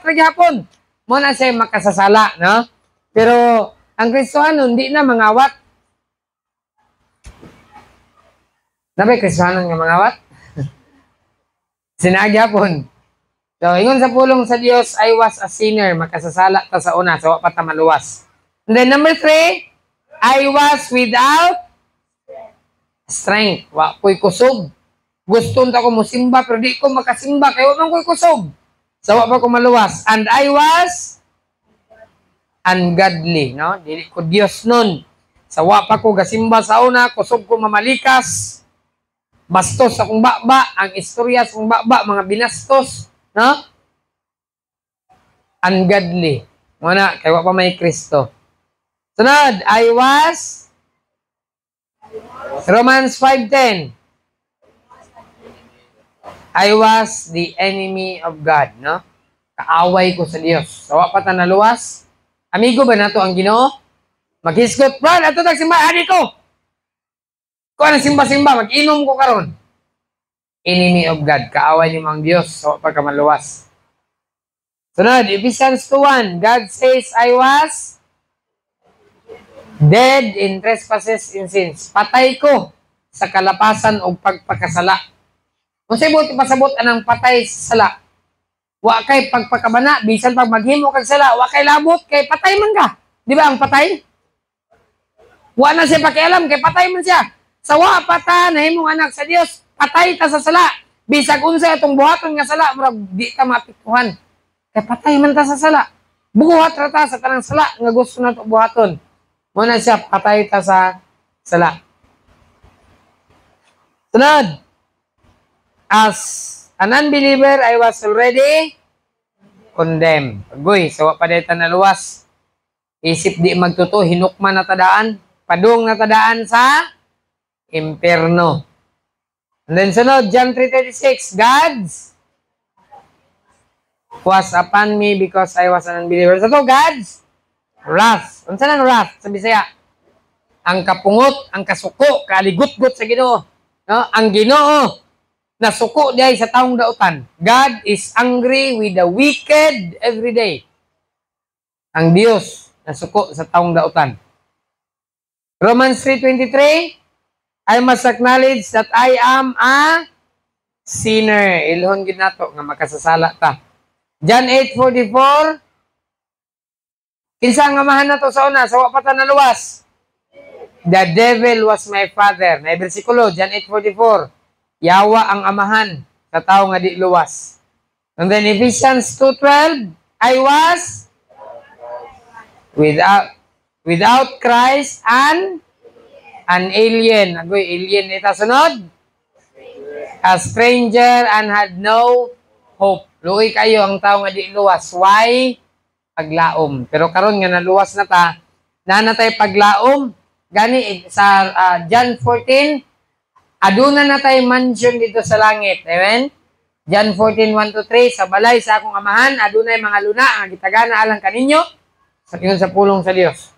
lagi hapon. Mo na siya makasasala, no? Pero ang Kristohano hindi na mangawat. Nabi Kristohano nga mangawat? Sinagi hapon. So, ingon sa pulong sa Dios, I was a sinner, makasasala ta sa una, so pa ta maluwas. And then number 3, I was without strength. Wa ko'y kusog. Gusto nta ko musimba, pero di ko makasimba, kaya wa man ko'y kusog. So, wa pa ko maluwas. And I was ungodly, no? Dili ko Dios nun. Sa wa pa ko gasimba sa una, kusog ko mamalikas. Bastos akong baba, ang istorya sa akong baba, mga binastos, no? Ungodly. Muna, kaya wa pa may Kristo. Sunod, I was Romans 5:10. I was the enemy of God, no? Kaaway ko sa Dios. So, wa pa ta naluwas. Amigo ba nato ang Ginoo? Maghisgot, bro, ato tagsimba, hadi ko. Kung anong simba-simba, mag-inom ko karon. Enemy of God, kaaway ni mang Dios, so pa ka maluwas. Sunod, Ephesians 2:1, God says, I was dead in trespasses and sins. Patay ko sa kalapasan o pagpakasala. Kung sa ibuti pasabot anang patay sa sala, wa kay pagpakabana, bisan pag maghimo kag sala, wa kay labot, kay patay man ka. Di ba ang patay? Wa na siya pakialam, kay patay man siya. Sa wa pata, nahimong anak sa Dios, patay ta sa sala. Bisag unsa itong buhaton nga sala, murag di ka mapituhan. Kay patay man ta sa sala. Buhat ra ta sa tanang sala, nga gusto na ito buhaton. Muna siya, patay ta sa sala. Sunod. As an unbeliever, I was already condemned. Agoy, sawa pa dito naluwas. Isip di magtuto, hinukman na tadaan. Padung na tadaan sa imperno. And then sunod, John 3:36, God's was upon me because I was an unbeliever. So to, God's wrath. Ano saan ang wrath? Sabi siya, ang kapungot, ang kasuko, kaligut-gut sa Ginoo. No? Ang Ginoo, nasuko diay sa taong dautan. God is angry with the wicked every day. Ang Dios nasuko sa taong dautan. Romans 3:23, I must acknowledge that I am a sinner. Ilhon gid nato nga makasasala ta. John 8:44, kinsa nga amahan nato sa una, sa wa pa ta naluwas. The devil was my father. Na bersikulo, John 8:44. Yawa ang amahan sa tao nga di luwas. And then Ephesians 2:12, I was without Christ and an alien. Agoy, alien ita sunod. A stranger and had no hope. Luoy kayo ang tao nga di luwas. Why? Paglaom. Pero karon nga naluwas na ta, nanatay paglaom. Gani sa John 14, aduna na tayo mansion dito sa langit. Amen? John 14:1-3, sa balay sa akong amahan, adunay mga luna, ang gitagana alang kaninyo, sa tingin sa pulong sa Dios.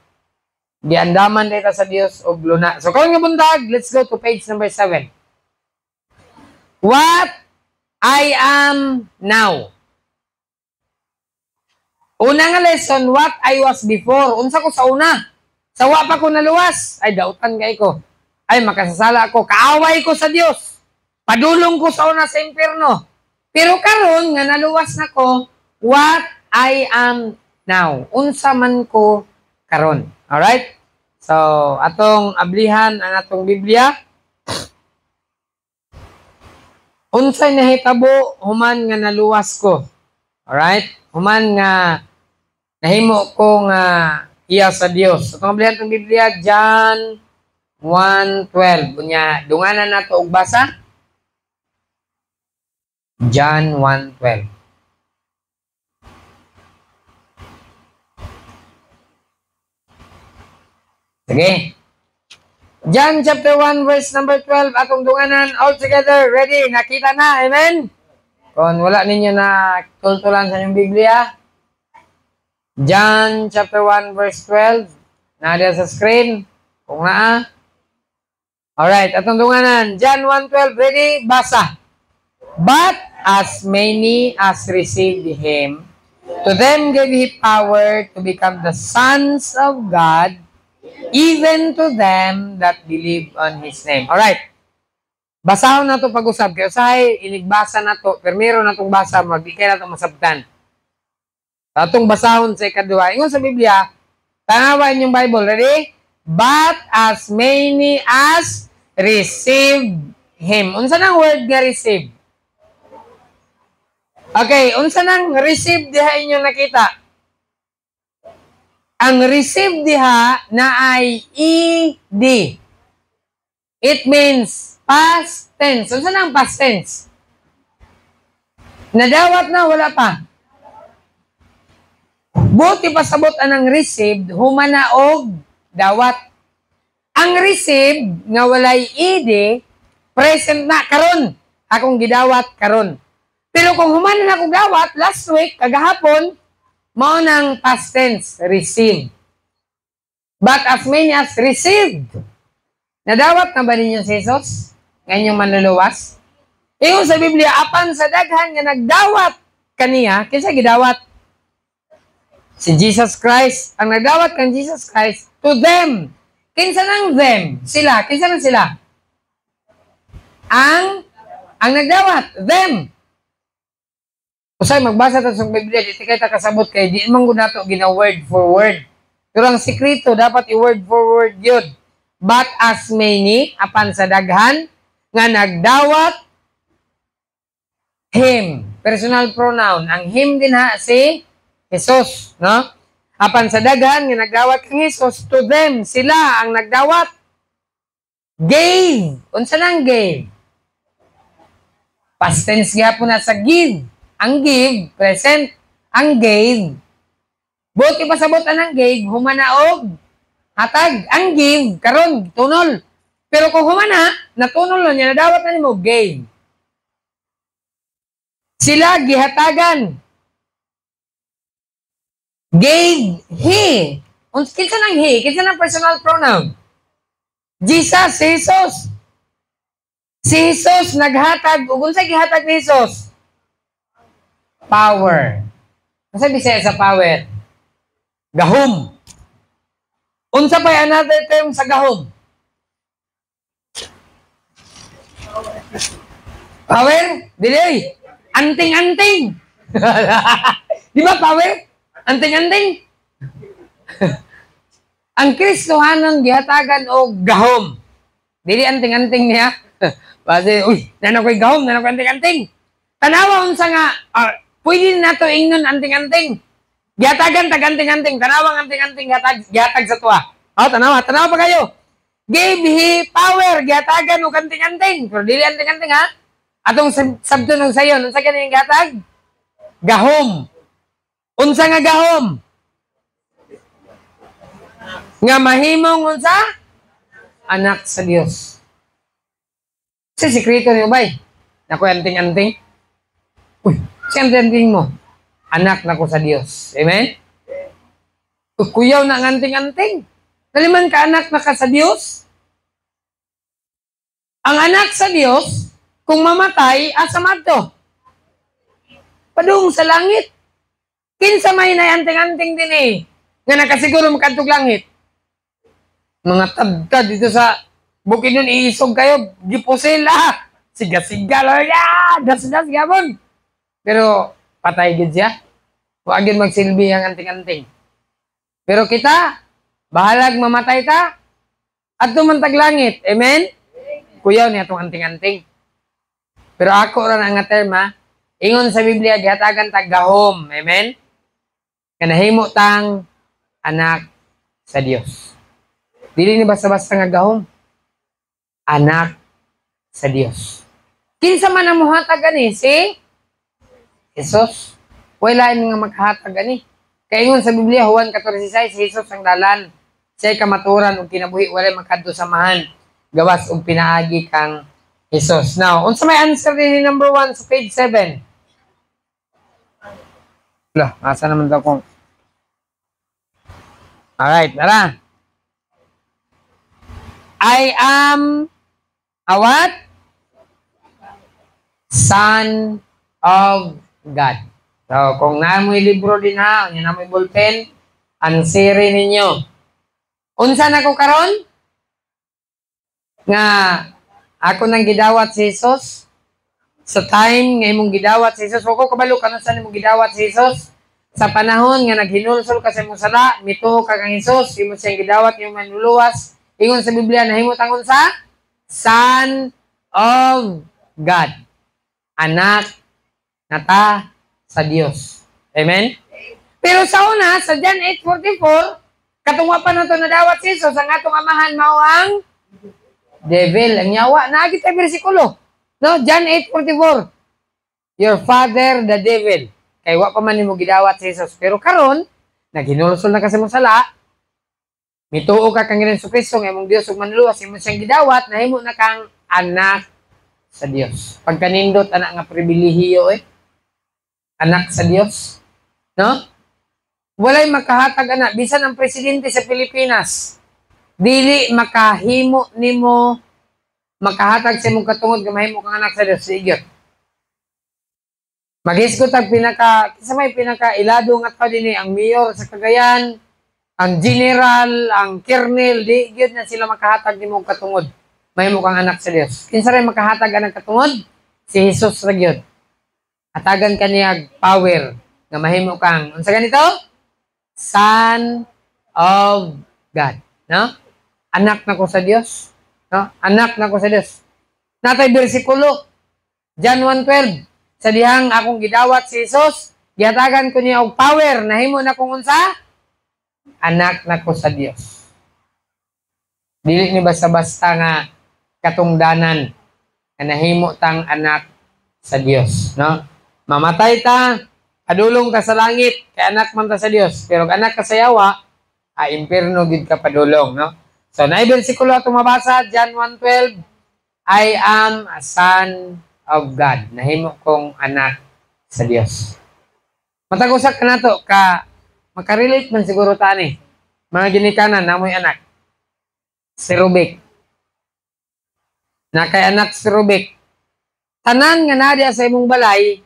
Giandaman dito sa Dios og luna. So, karon nga buntag, let's go to page number 7. What I am now. Una nga lesson, what I was before. Unsa ko sa una? Sa wa pa ko naluwas. Ay, dautan kay ko. Ay, makasasala ako. Kaaway ko sa Dios. Padulong ko sa una sa impyerno. Pero karon nga naluwas na ko, what I am now. Unsa man ko karon. Alright? So, atong ablihan ang atong Biblia. Unsay nahitabo human nga naluwas ko. Alright? Human nga nahimo ko nga iya sa Dios. Atong ablihan atong Biblia, John 1:12. Unya, dunganan nato og basa. John 1:12. Sige. John chapter 1 verse number 12 atong dunganan all together. Ready? Nakita na. Amen? Kung wala ninyo na tultulan sa inyong Biblia, John chapter 1 verse 12. Nadiya sa screen. Kung naa. Alright, atong dunganan. John 1:12, ready? Basa. But as many as received him, To them gave He power to become the sons of God, even to them that believe on His name. Alright. Basahon na ito pag-usap. Kaya usahay, inigbasa na ito. Permiro na itong basa, magbigay na itong masabtan. Itong basahon sa ikadua. Ingon sa Biblia, tanawan yung Bible. Ready? But as many as received Him. Unsa nang word nga receive? Okay, unsa nang receive diha inyong nakita? Ang receive diha na ay ed. It means past tense. Unsa nang past tense? Nadawat na, wala pa. Buti pasabot anang received, humana og dawat. Ang received nga walay ed, present na karon. Akong gidawat karon. Pero kung humana na akong dawat, last week, kagahapon, mao nang past tense, received. But as many as received, nadawat na ba ninyo si Jesus? Ngayon yung manluluwas? Ingon sa Biblia, apan sa daghan nga nagdawat kaniya, kinsa gidawat? Si Jesus Christ. Ang nagdawat kan Jesus Christ, to them. Kinsa nang them? Sila. Kinsa nang sila? Ang nagdawat, them. Usay magbasa ta sa Biblia, di kay ta kasabot kay di man gud nato gina word for word. Pero ang sekreto dapat i-word for word yun. But as many, apan sa daghan, nga nagdawat Him. Personal pronoun. Ang Him din ha, si Jesus. No? Apan sa daghan, nga nagdawat kang Jesus, to them, sila ang nagdawat. Gave. Unsa nang gave? Past tense nga po na sa give. Ang give, present. Ang gave. Buti pasabot ang gave, humanaog. Hatag, ang give, karon tunol. Pero kung humana, natunol na niya, nadawat na mo, gave. Sila, gihatagan. Gave, He. Kinsa nang He? Kinsa nang personal pronoun? Jesus, Jesus. Si Jesus, naghatag. Kung sa gihatag ni Jesus? Power. Kasi bisaya sa power. Gahom. Unsa pa another term sa gahom? Power? Dili. Anting-anting. Di ba power? Anting-anting. Ang Kristohanon gihatagan og gahom. Dili anting-anting niya. Kasi, uy, nanan ko'y gahom, nanan ko'y anting-anting. Tanawa unsa nga, pwede na to ingnon anting-anting. Gihatagan tag anting-anting, tanawang anting-anting gihatag sa tuwa. Tanawa pa kayo. Gave He power, gihatagan og anting-anting. Pero dili anting-anting ha. Atong sabton og sayon, unsa kani gihatag? Gahom. Unsa nga gahom? Nga mahimong unsa? Anak sa Dios. Sa sikreto niyo bay. Nako anting-anting. Uy, si anting-anting mo. Anak na ko sa Dios. Amen? Kuyaw na ang anting-anting. Naliman ka anak na ka sa Dios? Ang anak sa Dios, kung mamatay, asa madto? Padung sa langit. Kinsa may na anting-anting din eh. Nga nakasiguro makadtog langit. Mga tabtad dito sa bukid nun, iisog kayo. Gipusil Siga-siga lang. Das-das gabon. Pero, patay gid siya. Huwag yun magsilbi ang anting-anting. Pero kita, bahalag mamatay ta, at tumantag langit. Amen? Kuyaw niya itong anting-anting. Pero ako rin ang term ha, ingon sa Biblia, gihatagan tag gahom. Amen? Kanahimo tang anak sa Dios. Dili ni basta-basta nga gahom. Anak sa Dios. Kinsa man ang muhatag ani si Jesus. Wala nga maghatag ani. Kaya ingon sa Biblia, Juan 14:6, si Jesus ang dalan. Siya'y kamaturan o kinabuhi, wala magkadto samahan. Gawas o pinaagi kang Jesus. Now, unsa may answer din ni number 1 sa page 7? Wala, asa naman daw kung... Alright, tara. I am a what? Son of God. So, kung naamoy libro din ha, yun naamoy ballpen, ansiri ninyo. Unsa na ko karon? Nga, ako nang gidawat si Jesus. Sa time nga imong gidawat si Jesus. Huwag ko kabalo ka na saan imong gidawat si Jesus. Sa panahon nga naghinulsol ka sa imong sala, mituo ka kang Jesus, imo siyang gidawat, imo manluluwas. Ingon sa Biblia, nahimot ang unsa? Son of God. Anak nata sa Dios. Amen? Pero sa una, sa John 8:44, katungwa pa na ito nadawat si Jesus, ang atong amahan mao ang devil. Ang yawa, naagit ay bersikulo. No? John 8:44. Your father, the devil. Kay wa pa man nimo gidawat si Jesus. Pero karon, naghinulsol na kasi mo sala, mituo ka kang Hesus Kristo, nga imong Dios ug manluwas, imo siyang gidawat, nahimo na kang anak sa Dios. Pagkanindot anak nga pribilehiyo anak sa Dios. No? Walay makahatag anak. Bisan ang presidente sa Pilipinas, dili makahimo nimo makahatag sa imong katungod nga mahimo kang anak sa Dios. Sige. Maghisgot ang kisa may pinaka-ilado nga tao din ang mayor sa Cagayan, ang general, ang kernel, di gyud na sila makahatag nimo katungod. Mahimo kang anak sa Dios. Kinsa ray makahatag anang katungod? Si Jesus ra gyud. Hatagan kaniya power nga mahimo kang unsa ganito? Son of God, no? Anak nako sa Dios, no? Anak nako sa Dios. Natay bersikulo John 1:12. Sa dihang akong gidawat si Jesus, gihatagan ko niya og power, nahimo na kung unsa? Anak nako sa Dios. Dili ni basta-basta nga katungdanan nga nahimo tang anak sa Dios, no? Mamatay ta, padulong ka sa langit, kay anak man ta sa Dios. Pero anak ka sa yawa, impierno gid ka padulong, no? So, na bersikulo atong mabasa, John 1:12, I am a son of God. Nahimo kong anak sa Dios. Matag-usak ka na to, makarelate man siguro tani. Mga ginikanan, namoy anak. Si Rubik. Na kay anak si Rubik. Tanan nga nadya sa imong balay,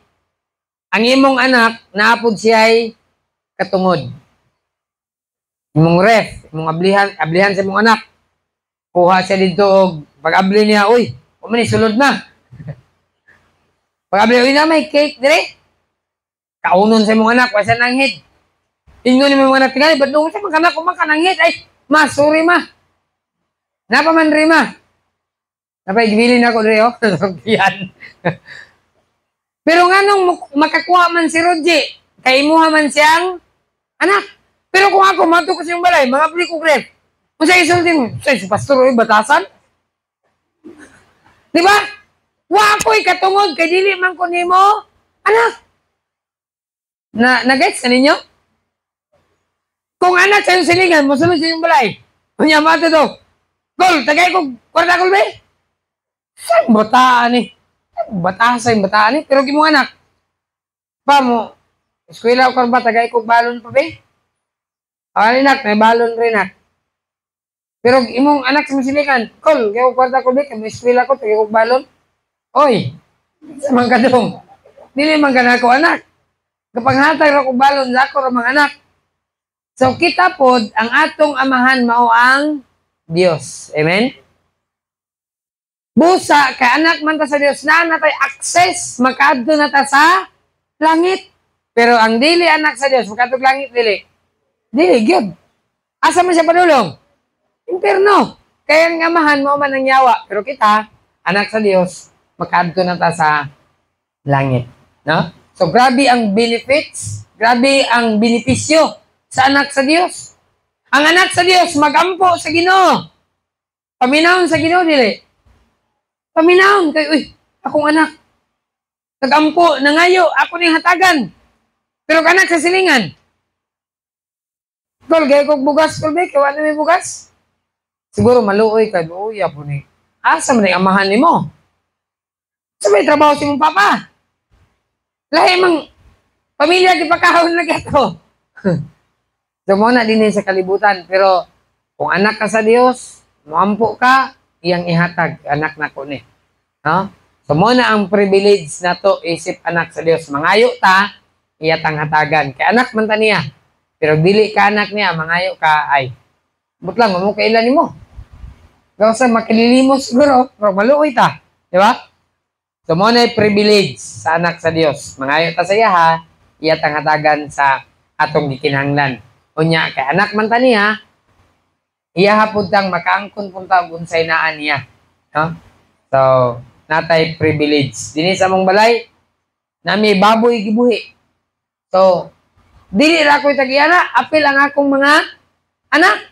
ang imong anak, naapod siya'y katungod. Imong ref, imong ablihan sa imong anak. Kuha siya dito og pag-abli niya, uy, kumani sulod na. Pag-abli, uy na may cake dire. Kaunon sa imong anak, wasa nanghid. Ingon ni mga anak, tingali, ba't doon sa mga anak ko makananghid? Ay, ma, sorry ma. Napa man rin ma. Napay, gibilin ako dire, oh. Yan. Pero nga nung makakuha man si Rodje, kay imuha man siyang anak. Pero kung ako, mato ko siyang balay, mga abli ko grep. Kung sa isulti mo, si pastor, batasan. Di ba? Wa ako'y katungod, kay dili man ko nimo anak. Na-gets na ninyo? Kung anak sa'yo silingan, masunod sa yung balay. Kunya mato to. Gol, tagay ko, kwarta ko ba? Saan bataan eh? Batasay, bataan eh. Pero gimong anak. Pa mo, eskwela ko ba, tagay ko balon pa ba? Anak, may balon rin nak. Pero imong anak sa masilikan, Kol, kaya ko kwarta ko ba, kaya eskwela ko, tagay ko balon. Oy, sa mga kadong. Dili man ka na ako anak. Kapag hatag ako balon, ako ra mga anak. So, kita pod, ang atong amahan mao ang Dios. Amen? Busa, kay anak man ta sa Dios na natay access, makadto na ta sa langit. Pero ang dili anak sa Dios, makadto langit dili. Dili gyud. Asa man siya padulong? Impierno. Kaya ang amahan mo man ang yawa, pero kita anak sa Dios, makadto na ta sa langit, no? So grabe ang benefits, grabe ang benepisyo sa anak sa Dios. Ang anak sa Dios magampo sa Ginoo. Paminawon sa Ginoo dili. Paminawon kay uy, akong anak. Nagampo, nangayo, ako ning hatagan. Pero kanak sa silingan. Tol, gaya kong bugas, tol, be, kawan na may bugas. Siguro maluoy ka, uy, apo ni. Asa man ang amahan ni mo? Sabay trabaho si mong papa. Lahi mang pamilya gipakahon na gato. So mo na din sa kalibutan. Pero kung anak ka sa Dios, muampo ka, iyang ihatag, anak na ko ni. No? So mo na ang privilege na to, isip anak sa Dios. Mangayo ta, iyatang hatagan. Kay anak man ta niya. Pero dili ka anak niya, mangayo ka ay. Butlang, mo kailan mo. Gawin sa makililimos siguro, pero maluoy ta. Di ba? So, mo na privilege sa anak sa Dios. Mangayo ta sa iya ha, iyatang hatagan sa atong gikinahanglan. Unya, kay anak man ta niya, iya hapud tang makaangkon punta unsay naan niya. No? So, natay privilege. Dini sa mong balay, nami baboy gibuhi. So, dili ra ko'y tag-iyana, apil ang akong mga anak.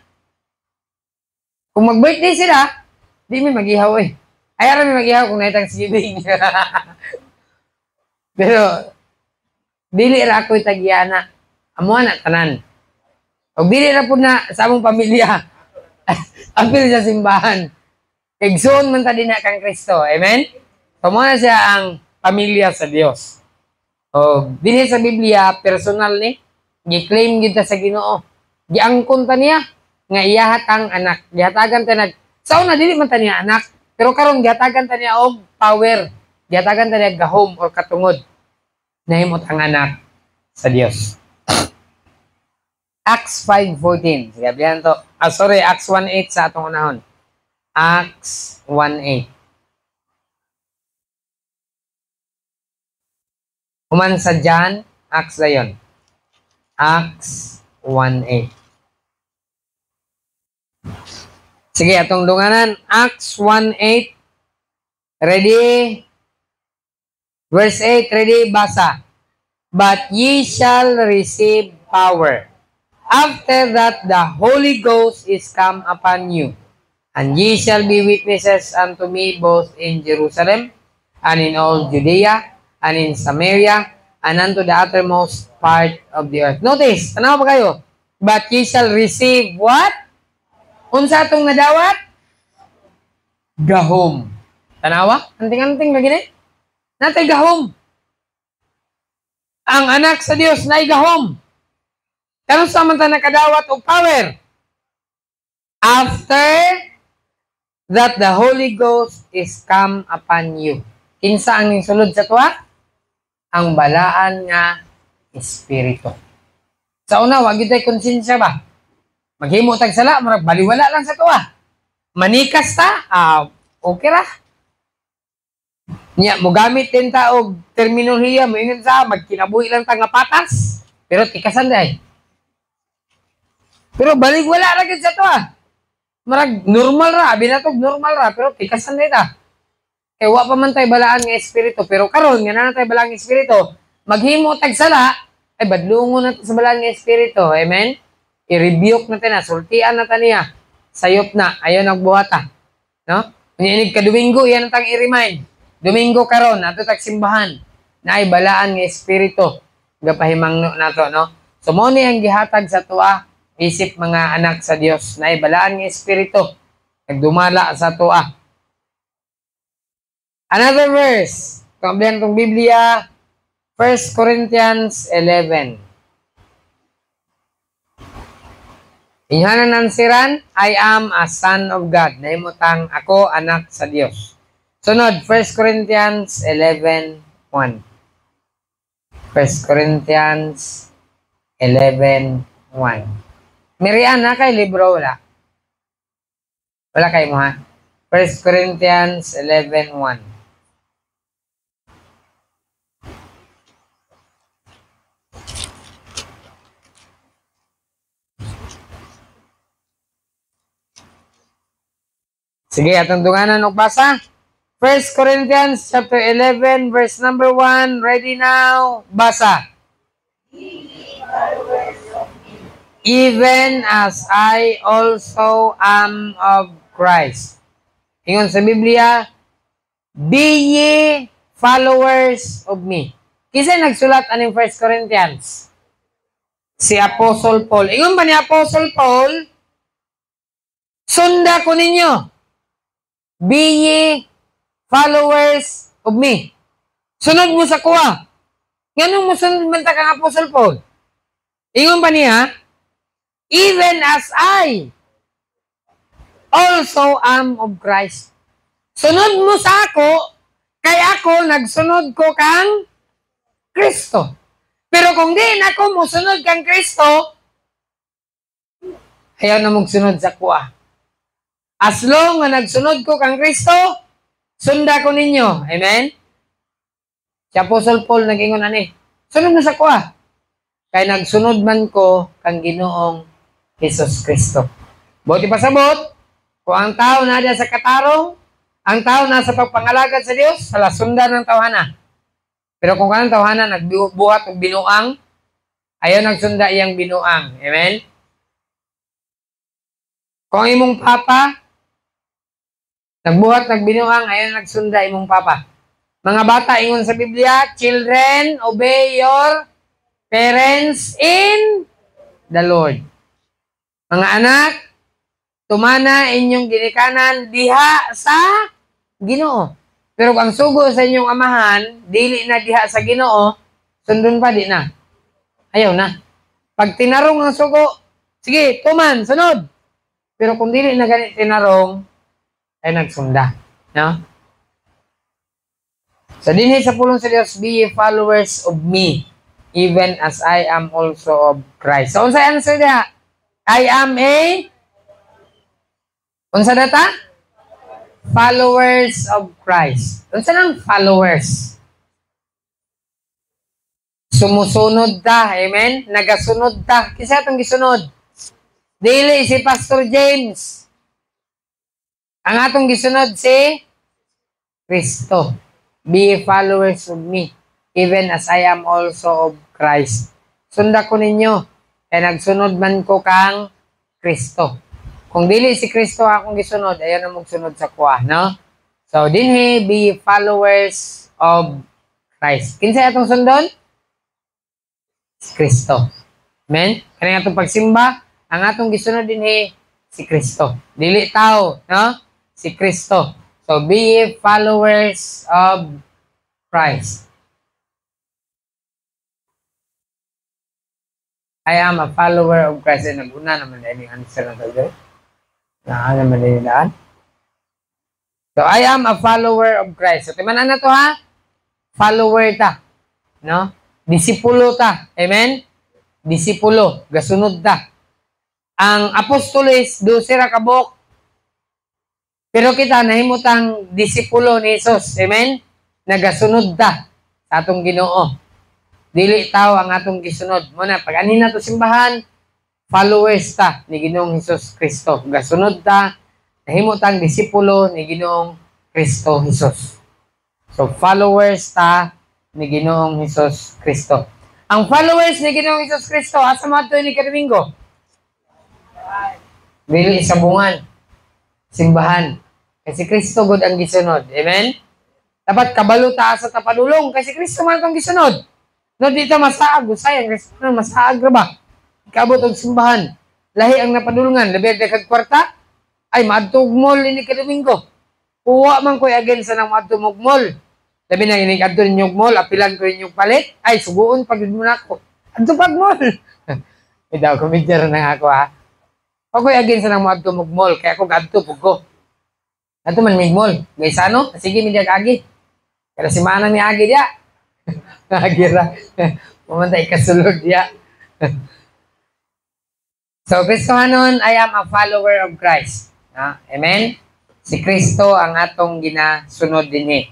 Kung mag-birthday sila, di may mag-ihaw eh. Ayaw may mag-ihaw kung naitang sibing. Pero, dili ra ko'y tag-iyana. Amo na tanan. O dili ra po na sa among pamilya. Apil sa simbahan. Igsoon man ta din na kang Kristo. Amen? So, mo na siya ang pamilya sa Dios. O, dili sa Biblia, personal ni. Gi-claim kita sa Ginoo. Giangkon ta niya nga iyahat ang anak. Gihatagan ta nag sauna dili man ta niya anak, pero karon gihatagan ta niya og power. Gihatagan ta niya gahom or katungod. Nahimot ang anak sa Dios. Acts 5:14. Sige, ablihan to. Acts 1:8 sa atong unahon. Acts 1:8. Human sa John, Acts dayon. Acts 1:8. Sige, atong dunganan. Acts 1:8. Ready? Verse 8, ready? Basa. But ye shall receive power. After that, the Holy Ghost is come upon you. And ye shall be witnesses unto me both in Jerusalem, and in all Judea, and in Samaria, and unto the uttermost part of the earth. Notice, tanaw ba kayo? But ye shall receive what? Unsa atong nadawat? Gahom. Tanawa? Anting-anting lagi na. Natay gahom. Ang anak sa Dios na gahom. Karon sa man ta nakadawat og power. After that the Holy Ghost is come upon you. Kinsa ang sulod sa tuwa? Ang balaan nga espiritu. Sa una, wag gyud tay konsensya ba? Maghimo tag sala, murag baliwala lang sa tuwa. Manikas ta, okay ra. Nya mo gamit din ta og terminolohiya, mo ingon sa magkinabuhi lang ta nga patas. Pero tikasan day. Pero baliwala ra gyud sa tuwa. Murag normal ra, binatog normal ra, pero tikasan day ta. Kaya wa pa man tayo balaan nga espiritu. Pero karon nga na tayo balaan nga espiritu, maghimo tag sala, ay badlungon na sa balaan nga espiritu. Amen? I-rebuke na tayo na, sultian na tayo niya. Sayop na, ayaw nagbuhata. No? Kuninig ka Domingo, yan ang tang i-remind. Domingo karon, ato tag simbahan, na ay balaan nga espiritu. Gapahimang na to, no? So, mo ni ang gihatag sa tuwa, isip mga anak sa Dios, na ay balaan nga espiritu. Nagdumala sa tuwa. Another verse, kabilang itong Biblia, 1 Corinthians 11. Inhanan ng siran, I am a son of God. Naimutang ako, anak sa Diyos. Sunod, 1 Corinthians 11:1. 1 Corinthians 11:1. Mirian, na kay libro, wala? Wala kayo mo, ha? 1 Corinthians 11:1. Sige, atong dunganan og basa. 1 Corinthians chapter 11 verse number 1. Ready now? Basa. Even as I also am of Christ. Ingon sa Biblia, be ye followers of me. Kinsa nagsulat aning 1 Corinthians? Si Apostle Paul. Ingon ba ni Apostle Paul? Sunda ko ninyo. Be ye followers of me. Sunod mo sa kuha. Ganun mo sunod man ta kang Apostle Paul. Ingon ba niya? Even as I also am of Christ. Sunod mo sa ako, kay ako nagsunod ko kang Kristo. Pero kung di na ko musunod kang Kristo, ayaw na magsunod sa kuha. As long nga nagsunod ko kang Kristo, sunda ko ninyo. Amen? Si Apostle Paul nag-ingon ani, sunod na sa kuha. Kaya nagsunod man ko kang Ginoong Jesus Kristo. Buti pasabot, kung ang tao na sa katarong, ang tao na sa pagpangalagad sa Diyos, sala sundan ng tawhana. Pero kung kanang tawhana nagbuhat ng binuang, ayaw nagsunda iyang binuang. Amen? Kung imong papa, nagbuhat nagbinuang, ayaw nagsunda imong papa. Mga bata, ingon sa Biblia, children, obey your parents in the Lord. Mga anak, tumana inyong ginikanan diha sa Ginoo. Pero kung ang sugo sa inyong amahan, dili na diha sa Ginoo, sundon pa di na. Ayaw na. Pag tinarong ang sugo, sige, tuman, sunod. Pero kung dili na ganit tinarong, ay nagsunda. No? So, dinhi sa pulong sa Diyos, be ye followers of me, even as I am also of Christ. So, unsa answer diha? I am a unsa data? Followers of Christ. Unsa nang followers? Sumusunod ta, amen? Nagasunod ta. Kisa atong gisunod? Dili si Pastor James. Ang atong gisunod si Kristo. Be followers of me, even as I am also of Christ. Sunda ko ninyo, kaya nagsunod man ko kang Kristo. Kung dili si Kristo akong gisunod, ayaw na magsunod sa kuha, no? So, dinhi, be followers of Christ. Kinsay atong sundon? Si Kristo. Amen? Kaya atong pagsimba, ang atong gisunod dinhi, si Kristo. Dili tao, no? Si Kristo. So, be followers of Christ. I am a follower of Christ. Ay, nag-una naman na yung answer na tayo. Naman na yung daan. So, I am a follower of Christ. So, timanan na to ha? Follower ta. No? Disipulo ta. Amen? Disipulo. Gasunod ta. Ang apostoles, 12 ra kabok. Pero kita nahimutang disipulo ni Jesus. Amen? Nagasunod ta sa atong Ginoo. Dili tao ang atong gisunod. Muna, pag anin na to simbahan, followers ta ni Ginoong Jesus Kristo. Gasunod ta, nahimutang disipulo ni Ginoong Kristo Jesus. So, followers ta ni Ginoong Jesus Kristo. Ang followers ni Ginoong Jesus Kristo, asa mo ito ni Kadomingo? Dili sa bungan. Simbahan. Kasi Kristo God ang gisunod. Amen? Dapat kabalo ta sa tapadulong. Kasi Kristo man itong gisunod. No, dito masaag. Sayang, Kristo man masaag ba? Ikabot ang simbahan. Lahi ang napadulungan. Labi ang kagkwarta. Ay, maadtog mall ini Kadomingo. Kuha man ko again sa nang maadtog mall. Labi na ini adto ninyong mall. Apilan ko inyong palit. Ay, suguon pag muna ko. Adto pag mall. Ito, kumidjar na ako ha. Ako again sa nang maadto mall. Kaya ako gadto po ko. Ato man may mall. Guys, ano? Sige, may agi. Kaya si Manang ni agi dia. Agi ra. Pumantay kasulod dia. So, Kristohanon, I am a follower of Christ. Amen? Si Kristo ang atong ginasunod din eh.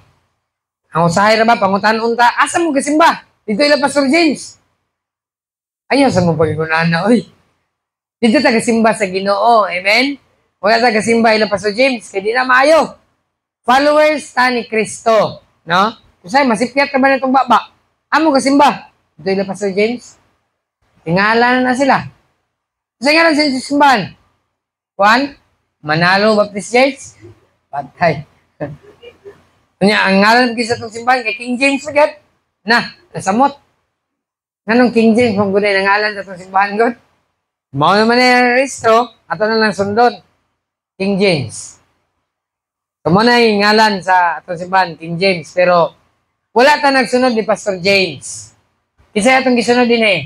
Ang usahay ra ba, pangutan unta, asa mo kasimba? Dito ila Pastor James. Ayaw sa mo pagigunahan na, oy. Dito taga-simba sa Ginoo. Amen? Wala taga-simba ila Pastor James. Kaya di na maayo. Followers ta ni Kristo. No? Kusay, masipyat ka ba na itong baba? Amo kasimba. Dito ila Pastor James. Tingalan na sila. Kusay nga lang sa simbahan. Juan? Manalo Baptist Church? Patay. Kanya, ang ngalan kisa itong simbahan kay King James agad. Nasamot. Anong King James? Kung gunay na ngalan sa itong simbahan God? Mao naman yung restro, ato na lang sundon. King James. So, mo na yung ngalan sa atong simbahan, King James. Pero, wala ta nagsunod ni Pastor James. Kisaya itong gisunod din eh.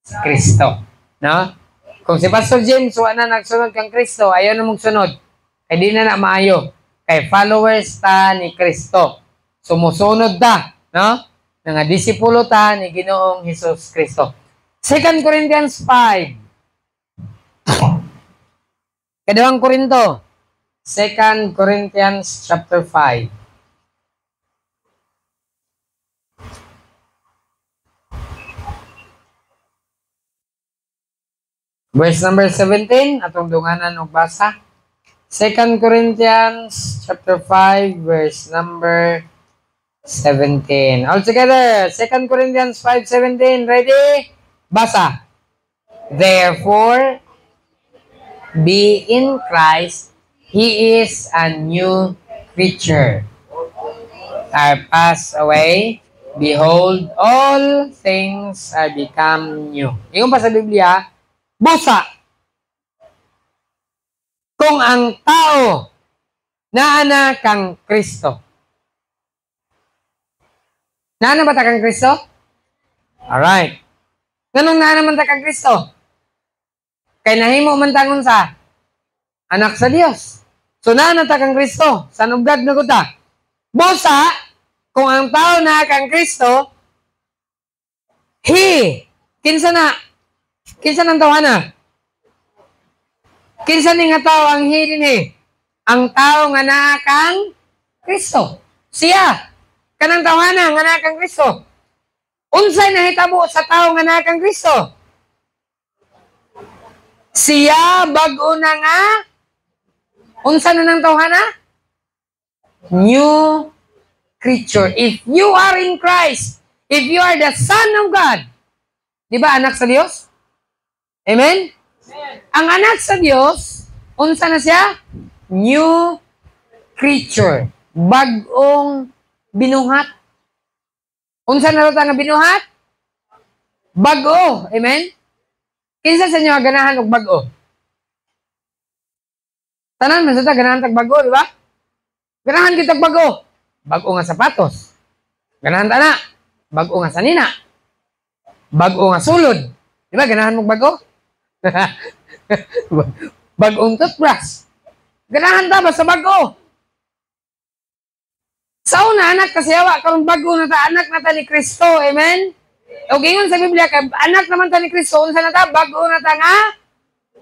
Si Kristo. No? Kung si Pastor James, wala na nagsunod kang Kristo, ayaw na magsunod. Kaya di na maayo. Kay followers ta ni Kristo. Sumusunod ta. No? nga disipulo ta ni Ginoong Hesus Kristo. 2 Corinthians 5. Kadawang Korinto. 2 Corinthians chapter 5. Verse number 17, atong dunganan og basa. 2 Corinthians chapter 5, verse number 17. All together, 2 Corinthians 5:17. Ready? Basa. Therefore, be in Christ, He is a new creature. Are passed away. Behold, all things are become new. Yung pa sa Biblia, busa. Kung ang tao naana kang Kristo. Naana ba ta kang Kristo? Alright. Ganong naana man ta kang Kristo? Kay nahimo man tangon sa anak sa Dios. So naana ta kang Kristo. Sanugad na ko ta. Busa, kung ang tao na kang Kristo, He, kinsa ng tawana? Kinsa ni nga tao ang He din eh? Ang tao nga naa kang Kristo. Siya, kanang tawana nga naa kang Kristo. Unsay nahitabo sa tao nga naa kang Kristo? Siya bag-o na nga. Unsa na ng tawana? New creature. If you are in Christ, if you are the Son of God, di ba anak sa Diyos? Amen? Ang anak sa Diyos, unsa na siya? New creature. Bagong binuhat. Unsa na ito nga binuhat? Bago. Amen? Kinsa sa inyo ganahan og bago? Tanan man sa ganahan tag bago, di ba? Ganahan kita bago. Bago nga sapatos. Ganahan ta na. Bago nga sanina. Bago nga sulod. Di ba ganahan mo bago? Bagong toothbrush. Ganahan ta ba sa bago? Sa una, anak kasi yawa, karong bago na ta, anak na ta ni Kristo. Amen? O gingon sa Biblia, anak naman ta ni Kristo, unsa na ta, bago na ta nga,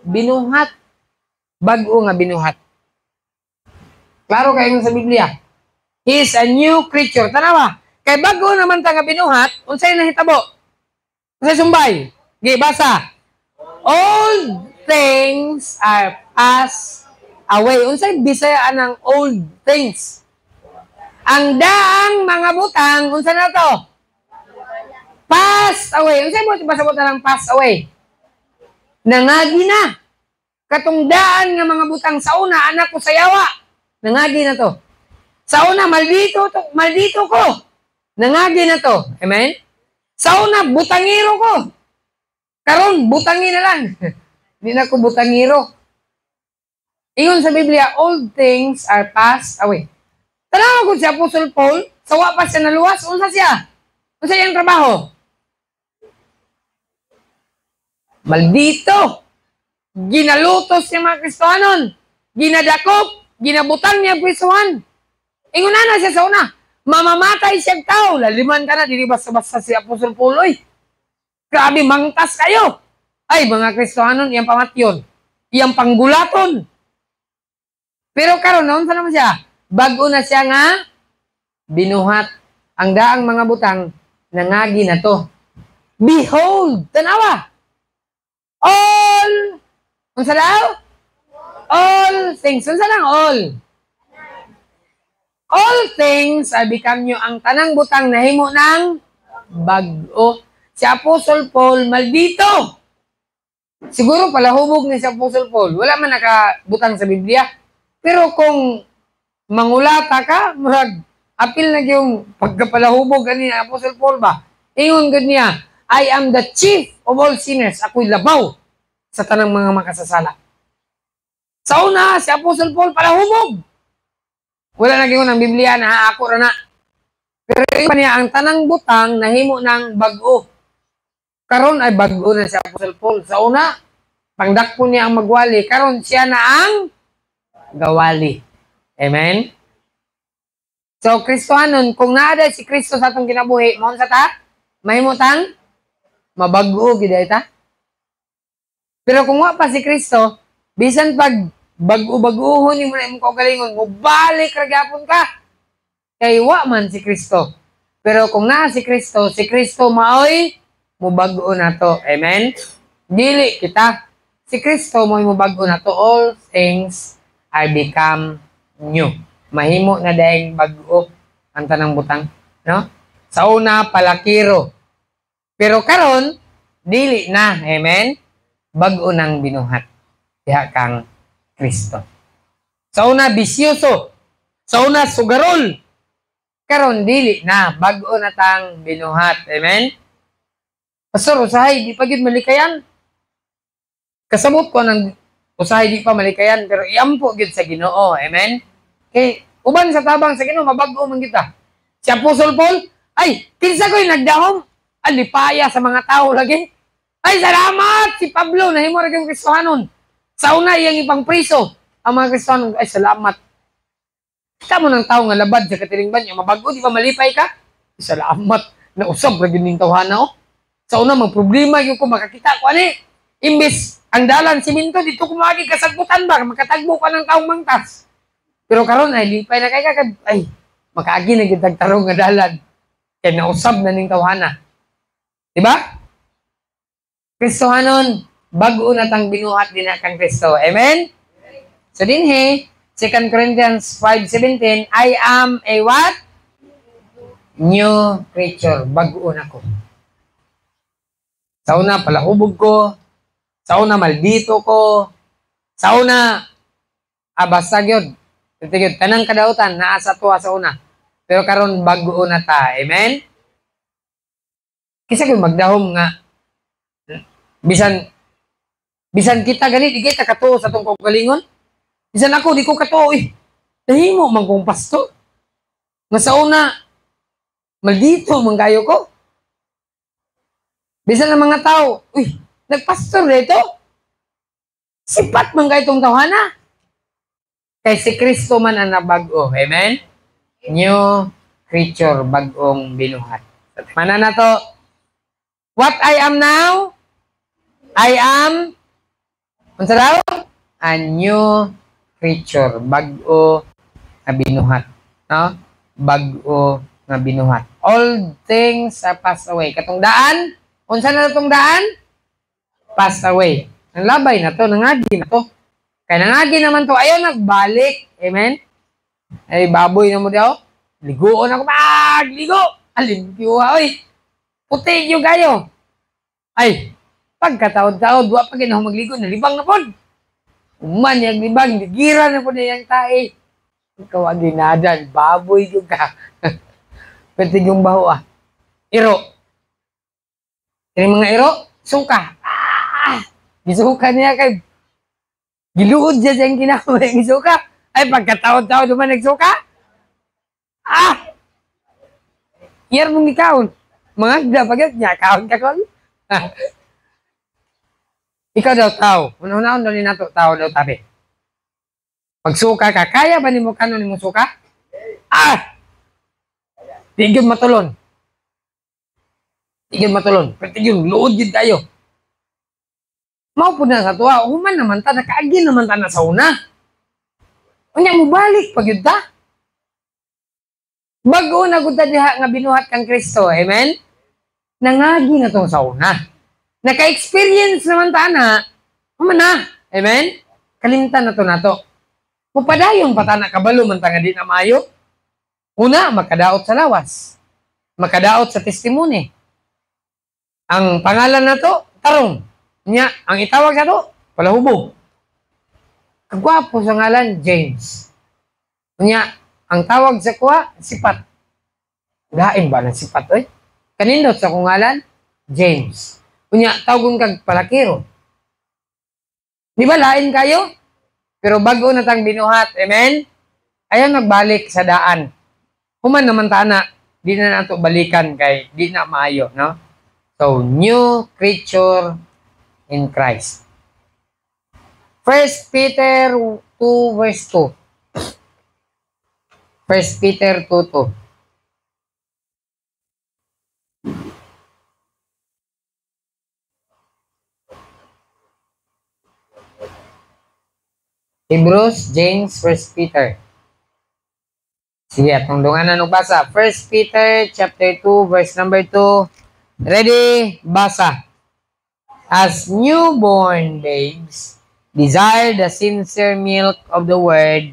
binuhat. Bago nga binuhat. Klaro kayo sa Biblia. He is a new creature. Tanawa, kay bago naman ta nga binuhat, unsay nahitabo? Unsay sumbay? Basa. Old things are passed away. Unsay bisaya ng old things? Ang daang mga butang, unsa na to? Pass away. Unsay mo pasabot na lang pass away? Nangagi na. Katong daan nga mga butang sa una, anak ko sa yawa. Nangagi na to. Sa una, maldito ko. Nangagi na to. Amen? Sa una, butangiro ko. Karon, butangi na lang. Hindi na ko butangiro. Ingon sa Biblia, old things are passed away. Tanaw ko si Apostle Paul, sawa pa siya naluwas, unsa siya? Unsa iyang trabaho? Maldito! Ginalutos niya mga Kristohanon. Ginadakop, ginabutang niya ang Kristohan. Ingon na siya sa una, mamamatay siyang tao. Laliman ka na, di basta-basta si Apostle Paul, oy. Grabe, mangtas kayo. Ay, mga Kristohanon, iyang pamatyon. Iyang panggulaton. Pero karon naon sa naman siya? Bago na siya nga, binuhat. Ang daang mga butang, nangagi na to. Behold, tanawa. All, unsa daw? All things. Unsa lang all? All things are become new. Ang tanang butang nahimo ng bago. Si Apostle Paul, maldito. Siguro palahubog ni si Apostle Paul. Wala man nakabutang sa Biblia. Pero kung mangulata ka, murag, apil na yung pagkapalahubog kanina, Apostle Paul ba? Ingon gud niya, I am the chief of all sinners. Ako'y labaw sa tanang mga makasasala. Sa una, si Apostle Paul palahubog. Wala na gingon ang Biblia na ako ra na. Pero iba niya, ang tanang butang nahimo ng bago. Karon ay bago na si Apostle Paul. Sa una, pangdakpo niya ang magwali. Karon siya na ang gawali. Amen? So, Kristohanon, kung naada si Kristo sa atong kinabuhi, mo sa ta, mahimutang mabag-o gid ta. Pero kung wa pa si Kristo, bisan pag bag-o-bag-ohon ni mo na imong kaugalingon, mo balik ra gyapon ka. Kay wa man si Kristo. Pero kung naa si Kristo maoy mo bag-o nato. Amen. Dili kita. Si Kristo mo bag-o nato. All things are become new. Mahimo na daing bag-o ang tanang butang, no? Sa una palakiro. Pero karon dili na. Amen. Bag-o nang binuhat. Diha kang Kristo. Sa una bisyoso. Sa una sugarol. Karon dili na bag-o na tang binuhat. Amen. Pastor, usahay di pa gyud malikayan. Kasabot ko nang usahay di pa malikayan pero iampo gyud sa Ginoo. Amen. Kay uban sa tabang sa Ginoo mabag-o man kita. Si Apostol Paul, ay kinsa ko'y nagdahom? Alipaya sa mga tao lagi. Ay salamat si Pablo nahimo ra gyud Kristohanon. Sa una iyang ipang priso ang mga Kristohanon ay salamat. Kita mo ng tao nga labad sa katilingban niya mabag-o di ba malipay ka? Ay, salamat na usab ra gyud ning tawhana oh. Sa una mag problema gyud ko makakita ko ani. Imbes ang dalan siminto dito ko magi kasagbutan ba makatagbo ka ng taong mangtas. Pero karon ay lipay na kay ka ay makaagi na gyud tarong nga dalan. Kay nausab na ning tawhana. Di ba? Kristohanon, bag-o na tang binuhat din na kang Kristo. Amen? So dinhi, 2 Corinthians 5:17, I am a what? New creature. Bag-o na ko. Sa una, palahubog ko. Sa una, maldito ko. Sa una, basta yun. Tanang kadautan, naasa tuwa sa una. Pero karon bag-o na ta. Amen? Kasi kung magdahom nga, bisan kita ganit, di kita katuo sa itong kaugalingon. Bisan ako, di ko katuo eh. Nahimo man kong pasto. Nga sa una, maldito manggayo ko. Bisan ng mga tao, uy, nagpastor dito. Sipat manggayo itong tawhana. Kay si Kristo man ang nabag-o. Amen? New creature, bag-ong binuhat. Mana na to? What I am now? I am, unsa daw? A new creature. Bag-o nga binuhat. No? Bag-o nga binuhat. All things are passed away. Katong daan, unsa na itong daan? Passed away. Ang labay na to, nangagi na to. Kaya nangagi naman to, ayaw nagbalik. Amen? Ay, baboy na mo daw. Ligoon ako. Ligo! Alimpyo ha, oy. Puti yung kayo. Ay, pagkataod-taod, wa pa ginaw magligo, nalibang na po. Uman yung libang, gira na po na yung tae. Ikaw ang ginadan, baboy yung ka. Pwede yung baho ah. Iro. Yung mga iro, suka. Gisuka niya kay giluod dyan siyang kinama yung gisuka. Ay, pagkataod-taod naman nagsuka. Iyar mong ikaon. Mga dapat niya, kaon ka kon. Ikaw daw tao. Unang-unang daw na to, tao daw tabi. Pagsuka ka, kaya ba ni mo kanon ni mo suka? Tigil matulon. Tigil matulon. Tigil, luod yun tayo. Mao po na sa tuwa, human naman ta, nakaagin naman ta na sa una. Unya mo balik, pag yun ta. Bago na gud diha nga binuhat kang Kristo. Amen? Nangagi na tong sa una. Naka-experience naman ta na. Na. Amen? Kalimtan na to na to. Mupadayon pa ta na kabalo man ta nga di na maayo. Una, makadaot sa lawas. Makadaot sa testimony. Ang pangalan na to, tarong. Nya, ang itawag sa to, palahubog. Kagwapo sa ngalan, James. Nya, ang tawag sa kuha, sipat. Lain ba ng sipat, oy? Kanindot sa kungalan, James. Unya, tawagon kag palakiro. Di ba lain kayo? Pero bago na tang binuhat, amen? Ayaw nagbalik sa daan. Human naman tana, di na nato balikan kay di na maayo, no? So, new creature in Christ. 1 Peter 2 verse 2. First Peter 2:2. Hebrews, James, First Peter. Sige, atong dunganan og basa. First Peter chapter 2 verse number 2. Ready? Basa. As newborn babes, desire the sincere milk of the word,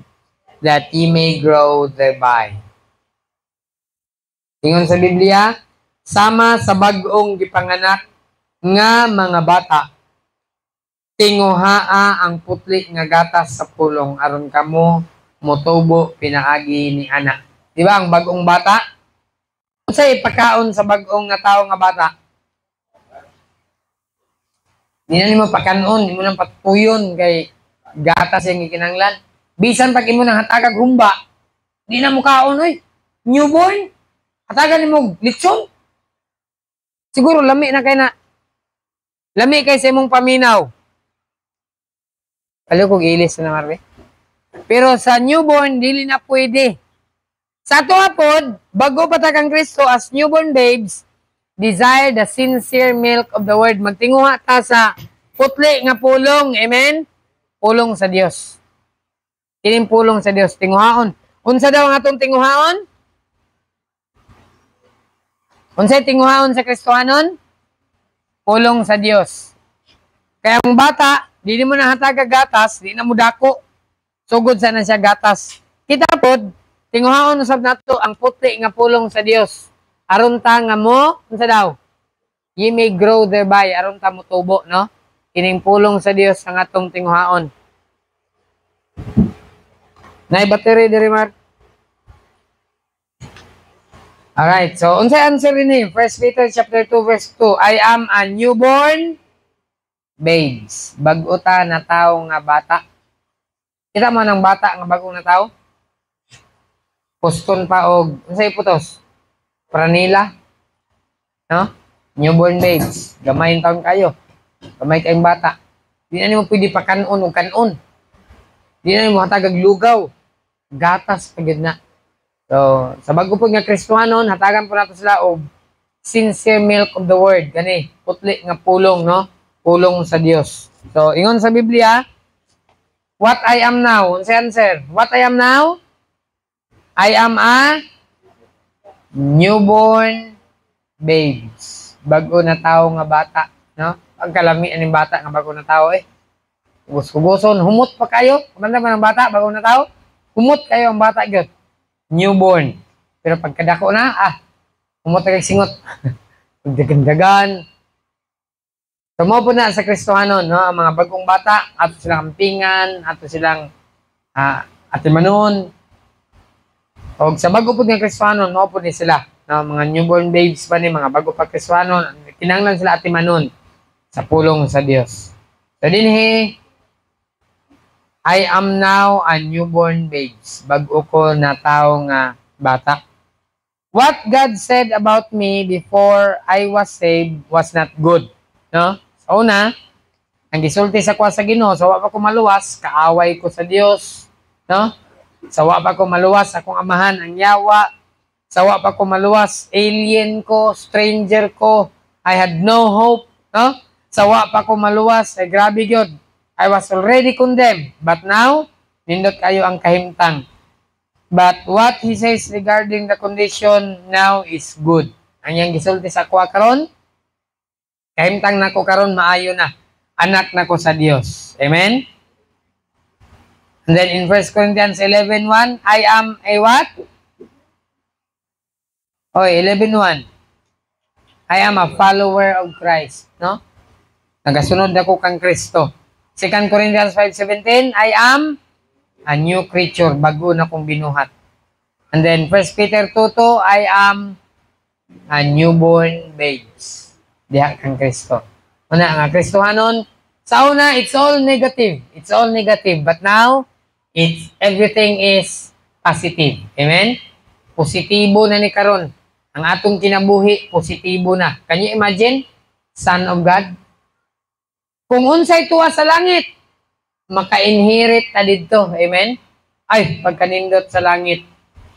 that ye may grow thereby. Tingon sa Biblia, sama sa bag-ong gipanganak nga mga bata, tinguhaa ang putli nga gatas sa pulong aron kamo motubo pinaagi ni ana. Di ba ang bag-ong bata? Unsa ipakaon sa bag-ong nga tawo nga bata? Di na nimo pakanon, imo nang patuyon kay gatas yung ikinanglan. Bisan pag imo nang hatagag humba, di na mo kaon oy. Newborn, hatagan nimo litson. Siguro lami na kay na. Lami kay sa imong paminaw. Alam ko gilis na marbe. Pero sa newborn dili na pwede. Sa ato pod, bago patakang Kristo as newborn babes, desire the sincere milk of the word. Magtinguha ta sa putli nga pulong. Amen? Pulong sa Dios. Kining pulong sa Dios. Tinguhaon. Unsa daw ang atong tinguhaon? Unsay tinguhaon sa Kristohanon? Pulong sa Dios. Kaya ang bata, di mo na hataga gatas, di na mo dako. Sugod sa na siya gatas. Kita pod, tinguhaon usab nato ang putli nga pulong sa Dios. Aron ta nga mo, unsa daw? Ye may grow thereby, aron ta mo tubo, no? Kining pulong sa Dios ang atong tinguhaon. Nay battery diri Mark. Alright, so unsay answer ni? 1 Peter chapter 2 verse 2. I am a newborn babes. Bag-o ta na tawo nga bata. Kita mo ng bata nga bagong na tawo? Puston pa og unsay putos? Pranila. No? Newborn babes. Gamay taon kayo. Gamay kayong bata. Di na nimo pwede pa kanon o kanon. Di na nimo hatagag lugaw. Gatas pagid na. So, sa bago po nga Kristohanon, hatagan po nato sila og sincere milk of the word. Gani, putli nga pulong, no? Pulong sa Dios. So, ingon sa Biblia, what I am now. Unsay answer? What I am now? I am a newborn babes. Bago na tawo nga bata, no? Ang kalami aning bata nga bago na tawo eh. Gusto-guson, humot pa kayo. Kumanda man ang bata bago na tawo. Humot kayo ang bata gyud. Newborn. Pero pagkadako na, humot kay singot. Pagdagan-dagan. So mo po na sa Kristohanon, no? Ang mga bagong bata, ato silang ampingan, ato silang atimanon. O sa bago po ng Kristohanon, mo po ni sila. No? Mga newborn babes pa ni, mga bago pa Kristohanon, kinanglan sila atimanon sa pulong sa Dios. So dinhi, I am now a newborn babes. Bago ko na tawo nga bata. What God said about me before I was saved was not good. No? So una, ang gisulti sa kwa sa Ginoo, sa wa pa ko maluwas, kaaway ko sa Dios. No? Sa wa pa ko maluwas, akong amahan ang yawa. Sa wa pa ko maluwas, alien ko, stranger ko. I had no hope. No? Sa wa pa ko maluwas, ay grabe gyud. I was already condemned, but now, nindot kayo ang kahimtang. But what he says regarding the condition now is good. Ang yang gisulti sa kwa karon, kahimtang nako karon maayo na. Anak nako sa Dios. Amen? And then in 1 Corinthians 11:1, I am a what? 11:1. I am a follower of Christ. No? Nagasunod ako kang Kristo. 2 Corinthians 5:17, I am a new creature, bago na kong binuhat. And then 1 Peter 2:2, I am a newborn babes. Diha kang Kristo. Una, ang Kristohanon, sa una, it's all negative. It's all negative. But now, everything is positive. Amen? Positibo na ni karon. Ang atong kinabuhi, positibo na. Can you imagine? Son of God? Kung unsay tuwa sa langit, maka-inherit ta didto. Amen? Ay, pagkanindot sa langit,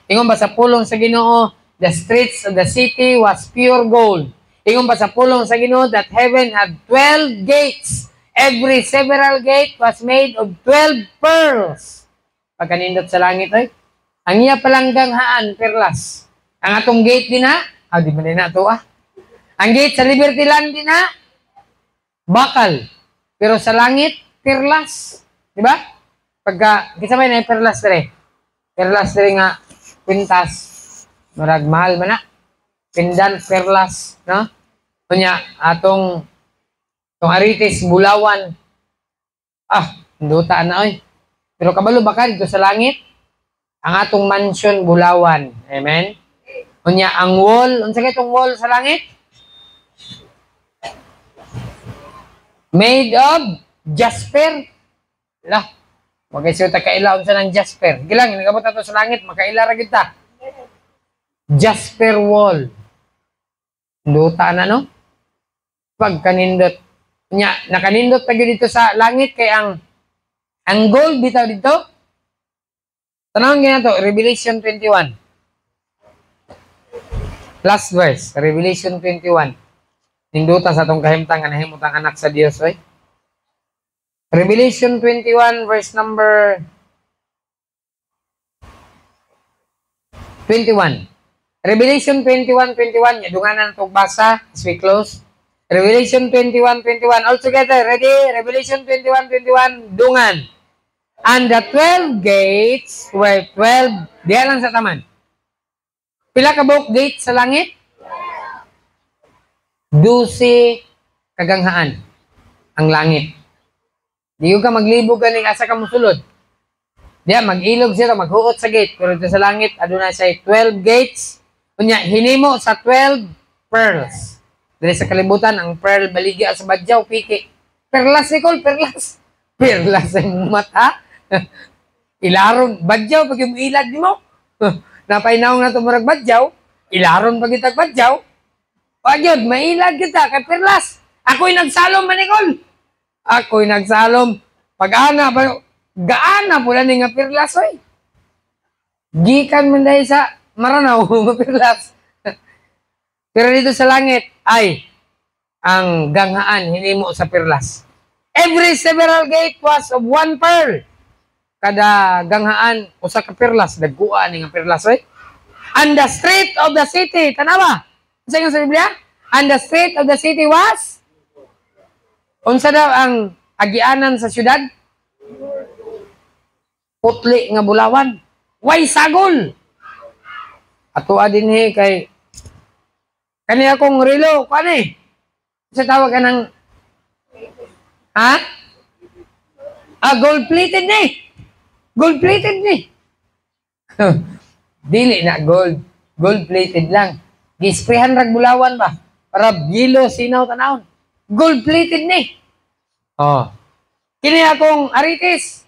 Ingon ba sa pulong sa Ginoo, the streets of the city was pure gold. Ingon ba sa pulong sa Ginoo that heaven had 12 gates. Every several gate was made of 12 pearls. Pagkanindot sa langit ay, ang iya palang ganghaan, perlas. Ang atong gate din ha, di ba din na ito Ang gate sa Liberty Land din ha, bakal. Pero sa langit, perlas. Di ba? Pagka, kita may na perlas rin. Perlas rin nga, pintas. Marag mahal man na. Pindan, perlas. No? Kunya, atong aritis, bulawan. Dutaan na oy. Pero kabalo baka dito sa langit, ang atong mansion, bulawan. Amen? Kunya, ang wall, unsa kay itong wall sa langit? Made of jasper. Lah, magkaisiw ta kaila unsa ng jasper. Gilang nagabot ato sa langit, makaila ra gid ta. Jasper wall. Duta na no? Pag kanindot nya, nakanindot pa gyud dito sa langit kay ang gold bitaw dito. Tanawon gyud nato Revelation 21. Last verse, Revelation 21. Ninduta sa atong kahimtang nga nahimutang anak sa Dios oy. Revelation 21 verse number 21. Revelation 21:21 yadunganan tog basa as we close. Revelation 21:21 all together. Ready? Revelation 21:21 dungan. And the 12 gates were 12 diha lang sa taman. Pila ka buok gate sa langit? 12 kaganghaan ang langit. Di ka maglibog ganing asa ka mosulod. Diya mag-ilog siya maghuot sa gate pero dito sa langit aduna siya 12 gates. Unya hinimo sa 12 pearls. Dili sa kalibutan ang pearl baligya sa badyaw piki. Perlas Nicole, perlas. Perlas ang mata. Ilaron badyaw pag yung ilad nimo. Napainaw na to murag badyaw, ilaron pag itag badyaw. Pagyod mailad kita kay perlas. Ako'y nagsalom man Nicole. Ako'y nagsalom. Pag-ana pa gaana pula ni nga perlas oy. Gikan man dahil sa maranaw nga perlas. Pero dito sa langit ay ang ganghaan hinimo sa perlas. Every several gate was of one pearl. Kada ganghaan usa ka perlas dagkuan ni nga perlas oy. And the street of the city, tanawa. Unsa nga sa Biblia? And the street of the city was unsa daw ang agianan sa syudad? Putli nga bulawan. Way sagol. Ato dinhi kay kani akong relo, kani. Sa tawag ka ng gold-plated ni. Gold-plated ni. Dili na gold. Gold-plated lang. Gisprehan rag bulawan ba? Para yelo, sinaw, tanawon. Gold-plated ni. Kini akong aritis.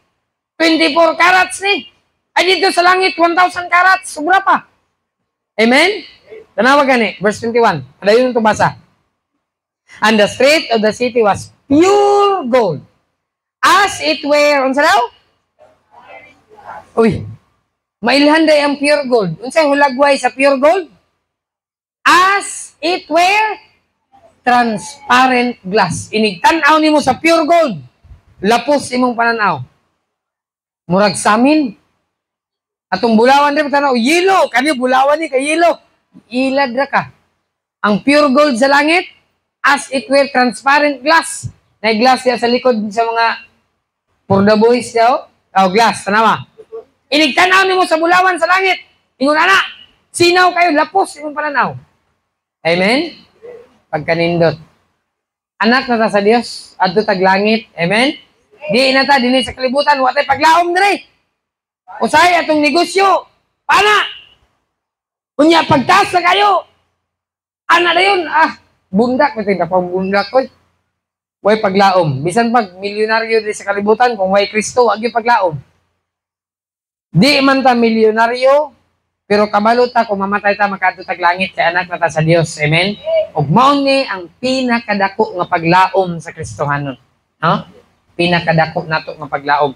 24 carats ni. Ay dito sa langit, 1,000 carats. Sobra pa. Amen? Tanawa gani, verse 21. Adayon ito basa. And the street of the city was pure gold. As it were, unsa daw? Uy, mailhanday ang pure gold. Unsay hulagway sa pure gold? As it were transparent glass. Inigtanaw nimo sa pure gold. Lapos imong pananaw. Murag samin. Atong bulawan rin tanaw, yelo. Kani bulawan ni kay yelo. Ilad ra ka. Ang pure gold sa langit, as it were transparent glass. Na glass siya sa likod sa mga for the boys daw. Glass, tanawa. Inigtanaw nimo sa bulawan sa langit. Ingon ana, sinaw kayo, lapos imong pananaw. Amen? Pagkanindot. Anak na ta sa Dios, adto tag langit. Amen? Di na ta dinhi sa kalibutan, wa tay paglaom diri. Usay atong negosyo. Pana. Unya pagtaas na kayo. Ana na yun. Bundak pati na pang bundak ko. Way paglaom. Bisan pag milyonaryo diri sa kalibutan kung way Kristo, wag yung paglaom. Di man ta milyonaryo, pero kabalo ta kung mamatay ta makadto tag langit kay anak na ta sa Dios. Amen. Ug mao ni ang pinakadako nga paglaom sa Kristohanon. No? Pinakadako nato nga paglaom.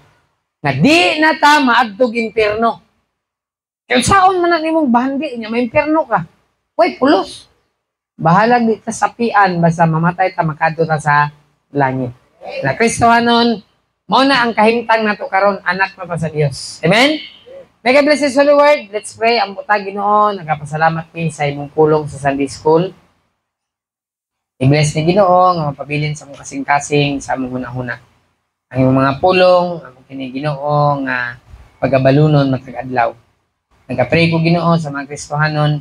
Nga di na ta maadtog impierno. Kaya saon man na nimong bahandi niya, may impyerno ka. Uy, pulos. Bahala di ta sapian, basta mamatay ta, makadto ta sa langit. Na Kristohanon, mao na ang kahimtang nato karon, anak na pa sa Dios. Amen? May God bless His holy word. Let's pray. Ang buta Ginoo, nagapasalamat mi sa imong pulong sa Sunday School. I-bless ni Ginoo nga mapabilin sa mong kasing-kasing sa among hunahuna. Ang imong mga pulong, ang kini Ginoo nga pagabalunon matag-adlaw. Nagapray ko Ginoo sa mga Kristohanon.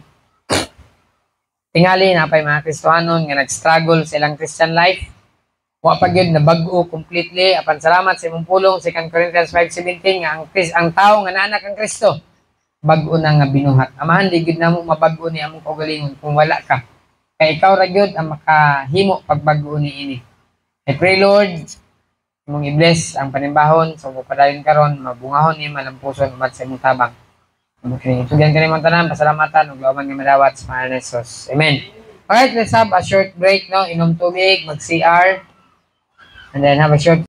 Tingali na pay mga Kristohanon nga nag-struggle sa ilang Christian life. Wa pa gyud nabag-o completely. Apan salamat sa imong pulong 2 Corinthians 5:17 nga ang tao nga naanak ang Kristo bag-o na nga binuhat. Amahan di gyud namo mabag-o ni among kaugalingon kung wala ka. Kay ikaw ra gyud ang makahimo pagbag-o niini. I pray Lord, imong i-bless ang panimbahon sa padayon karon, mabungahon ni malampuson umat sa imong tabang. Tugyan kani man tanan, pasalamatan ug lawan nga madawat sa pangalan ni Jesus. Amen. Alright, let's have a short break, no? Inom tubig, mag-CR, and then have a short